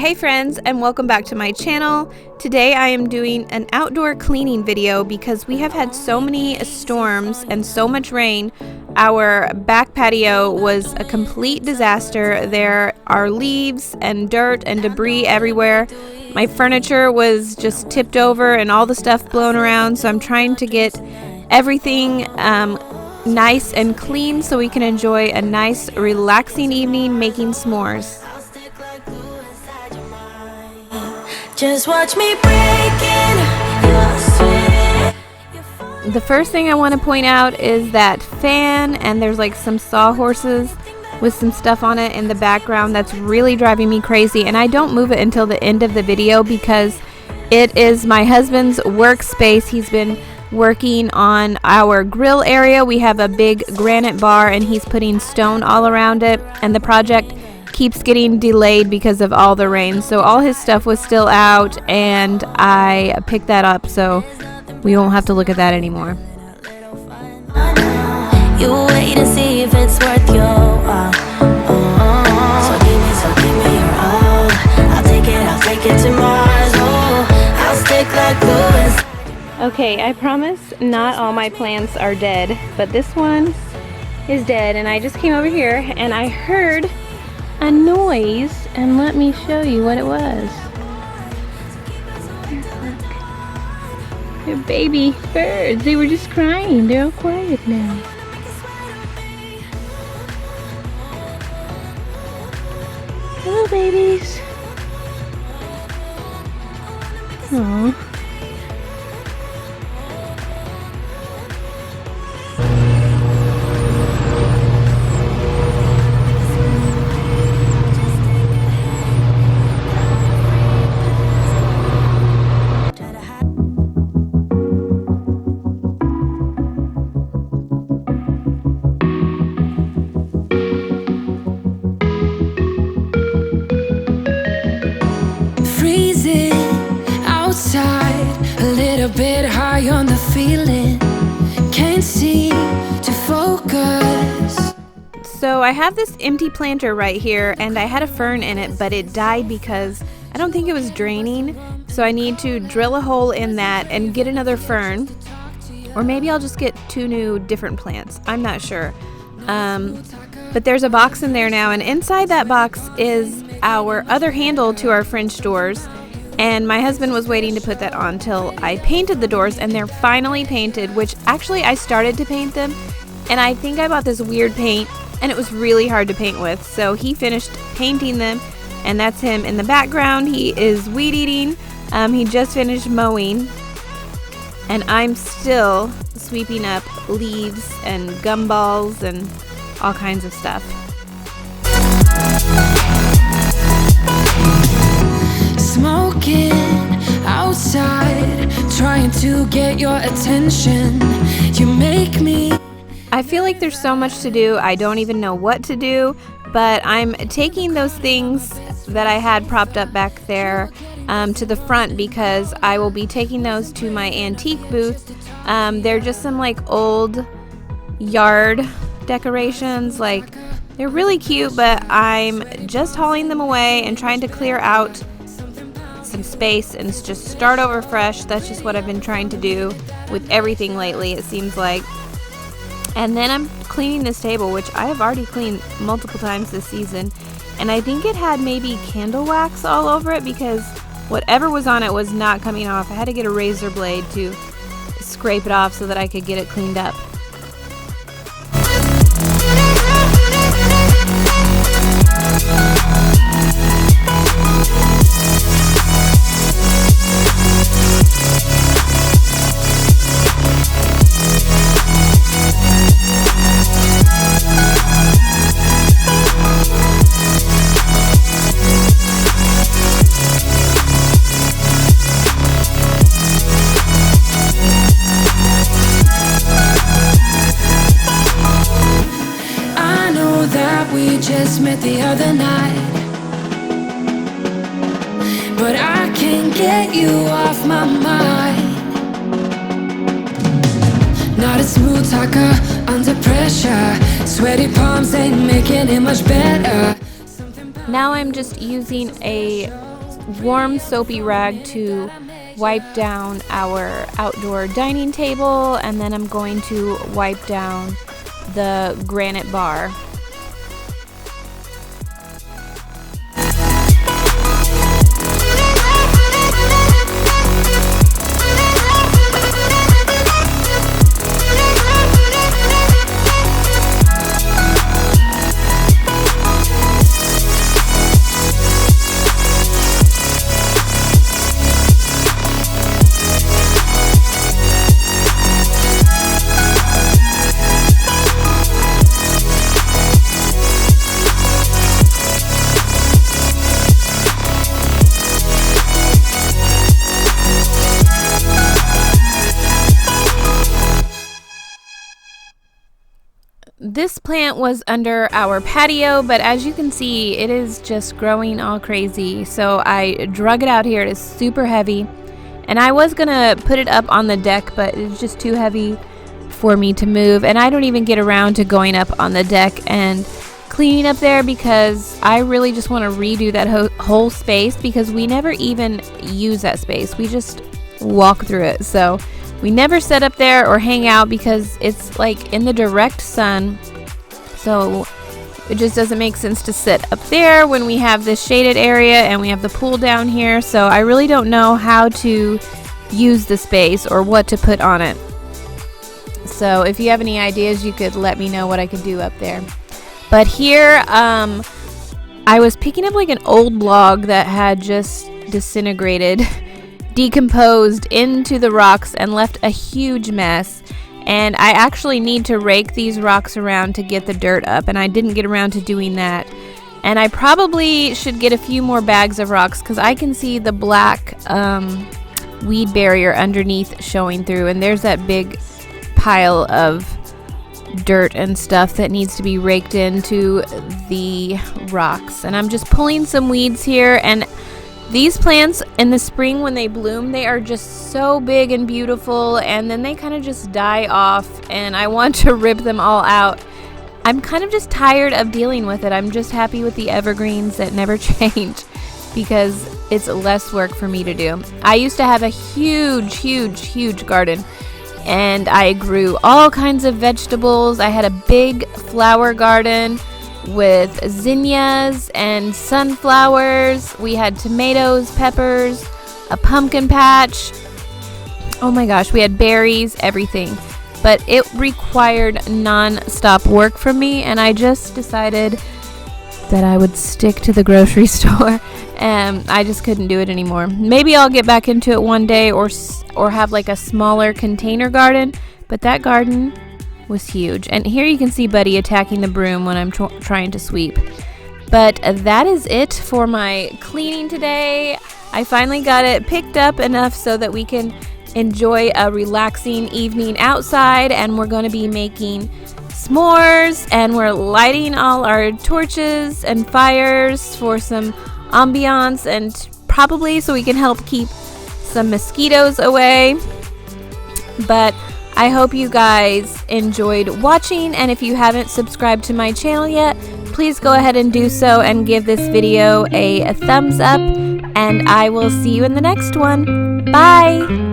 Hey friends, and welcome back to my channel. Today I am doing an outdoor cleaning video because we have had so many storms and so much rain. Our back patio was a complete disaster. There are leaves and dirt and debris everywhere. My furniture was just tipped over and all the stuff blown around, so I'm trying to get everything nice and clean so we can enjoy a nice relaxing evening making s'mores. Just watch me breaking your sweat. The first thing I want to point out is that fan, and there's like some sawhorses with some stuff on it in the background that's really driving me crazy, and I don't move it until the end of the video because it is my husband's workspace. He's been working on our grill area. We have a big granite bar and he's putting stone all around it, and the project keeps getting delayed because of all the rain. So all his stuff was still out and I picked that up, so we won't have to look at that anymore. You wait and see if it's worth your so give me your all. I'll take it to Mars. I'll stick like glue. Okay, I promise not all my plants are dead, but this one is dead, and I just came over here and I heard a noise, and let me show you what it was. Here, look. They're baby birds. They were just crying. They're all quiet now. Hello, babies. Aww. Outside, a little bit high on the feeling, can't seem to focus. So I have this empty planter right here, and I had a fern in it, but it died because I don't think it was draining. So I need to drill a hole in that and get another fern, or maybe I'll just get two new different plants. I'm not sure. But there's a box in there now, and inside that box is our other handle to our French doors. And my husband was waiting to put that on till I painted the doors, and they're finally painted, which actually I started to paint them, and I think I bought this weird paint and it was really hard to paint with. So he finished painting them, and that's him in the background. He is weed eating. He just finished mowing, and I'm still sweeping up leaves and gumballs and all kinds of stuff. Smoking outside, trying to get your attention. You make me. I feel like there's so much to do, I don't even know what to do, but I'm taking those things that I had propped up back there to the front because I will be taking those to my antique booth. They're just some like old yard decorations, like they're really cute, but I'm just hauling them away and trying to clear out some space and just start over fresh. That's just what I've been trying to do with everything lately, it seems like. And then I'm cleaning this table, which I have already cleaned multiple times this season, and I think it had maybe candle wax all over it because whatever was on it was not coming off. I had to get a razor blade to scrape it off so that I could get it cleaned up. We just met the other night, but I can't get you off my mind. Not a smooth talker under pressure. Sweaty palms ain't making it much better. Now I'm just using a warm soapy rag to wipe down our outdoor dining table, and then I'm going to wipe down the granite bar. This plant was under our patio, but as you can see, it is just growing all crazy. So I drug it out here. It is super heavy. And I was going to put it up on the deck, but it's just too heavy for me to move. And I don't even get around to going up on the deck and cleaning up there because I really just want to redo that whole space because we never even use that space. We just walk through it. So we never sit up there or hang out because it's like in the direct sun. So it just doesn't make sense to sit up there when we have this shaded area and we have the pool down here. So I really don't know how to use the space or what to put on it. So if you have any ideas, you could let me know what I could do up there. But here, I was picking up like an old log that had just disintegrated, decomposed into the rocks and left a huge mess. And I actually need to rake these rocks around to get the dirt up, and I didn't get around to doing that. And I probably should get a few more bags of rocks because I can see the black weed barrier underneath showing through, and there's that big pile of dirt and stuff that needs to be raked into the rocks. And I'm just pulling some weeds here, and these plants in the spring when they bloom, they are just so big and beautiful, and then they kind of just die off, and I want to rip them all out. I'm kind of just tired of dealing with it. I'm just happy with the evergreens that never change because it's less work for me to do. I used to have a huge garden, and I grew all kinds of vegetables. I had a big flower garden with zinnias and sunflowers. We had tomatoes, peppers, a pumpkin patch. Oh my gosh, we had berries, everything. But it required non-stop work from me, and I just decided that I would stick to the grocery store. I just couldn't do it anymore. Maybe I'll get back into it one day or have like a smaller container garden, but that garden was huge. And here you can see Buddy attacking the broom when I'm trying to sweep. But that is it for my cleaning today. I finally got it picked up enough so that we can enjoy a relaxing evening outside, and we're going to be making s'mores, and we're lighting all our torches and fires for some ambiance, and probably so we can help keep some mosquitoes away. But I hope you guys enjoyed watching, and if you haven't subscribed to my channel yet, please go ahead and do so and give this video a thumbs up, and I will see you in the next one. Bye!